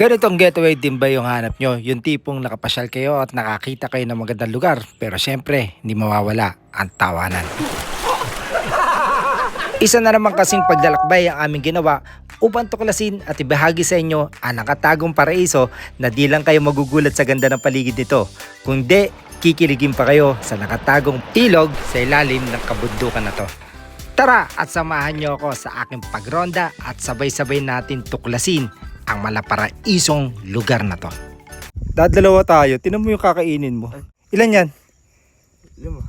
Ganitong getaway din ba yung hanap nyo? Yung tipong nakapasyal kayo at nakakita kayo ng magandang lugar. Pero syempre, hindi mawawala ang tawanan. Isa na naman kasing paglalakbay ang aming ginawa upang tuklasin at ibahagi sa inyo ang nakatagong paraiso na di lang kayo magugulat sa ganda ng paligid nito, kundi kikiligin pa kayo sa nakatagong ilog sa ilalim ng kabundukan na to. Tara at samahan nyo ako sa aking pagronda at sabay-sabay natin tuklasin ang malaparaisong lugar na to. Dadalawa tayo. Tinan mo yung kakainin mo. Ilan yan? Lima.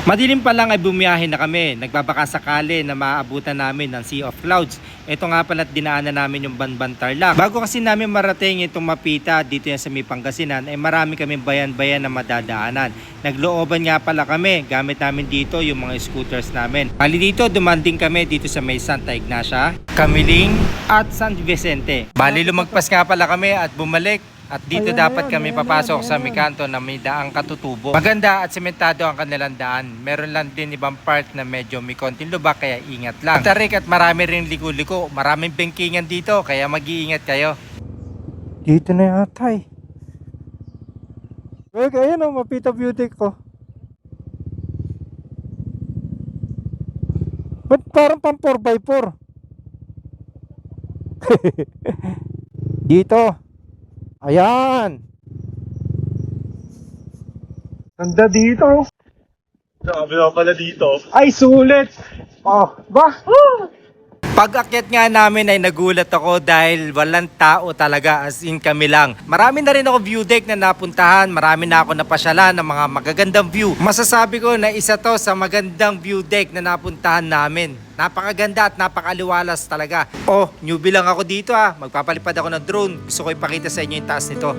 Madilim pa lang ay bumiyahe na kami. Nagbabaka sakali na maaabutan namin ng Sea of Clouds. Ito nga pala at dinaanan namin yung Banban Tarlac. Bago kasi namin marating itong Mapita dito yan sa may Pangasinan, ay marami kami bayan-bayan na madadaanan. Naglooban nga pala kami. Gamit namin dito yung mga scooters namin. Bali dito, dumanding kami dito sa may Santa Ignacia, Camiling at San Vicente. Bali lumagpas nga pala kami at bumalik. At dito dapat kami papasok sa may kanto na may daang katutubo. Maganda at sementado ang kanilang daan. Meron lang din ibang part na medyo may konting lubak kaya ingat lang. Tarik at marami rin liko-liko. Maraming bengkingan dito kaya mag-iingat kayo. Dito na yata eh. Wag, ayan o, Mapita Beauty ko. Ba't parang pang 4x4? Dito. Ayan. Ganda dito. Sabi nga pala dito. Ay, sulit. Oh, ba? Pag-akyat nga namin ay nagulat ako dahil walang tao talaga, as in kami lang. Marami na rin ako view deck na napuntahan, marami na ako napasyalan ng mga magagandang view. Masasabi ko na isa to sa magandang view deck na napuntahan namin. Napakaganda at napakaliwalas talaga. Oh, newbie lang ako dito magpapalipad ako ng drone. Gusto ko ipakita sa inyo yung taas nito.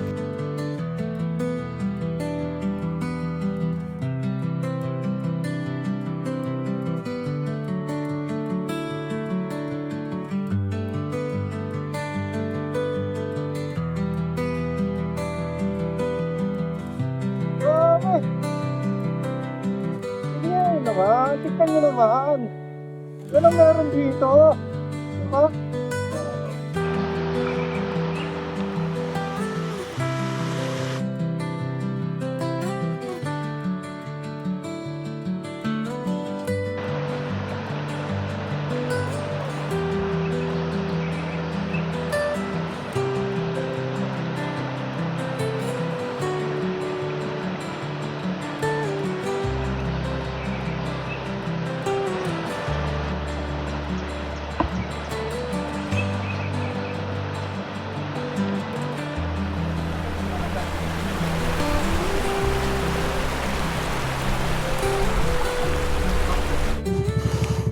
Ayan naman, tignan nyo naman. Anong meron dito? Ha?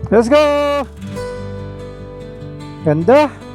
Let's go! Ganda!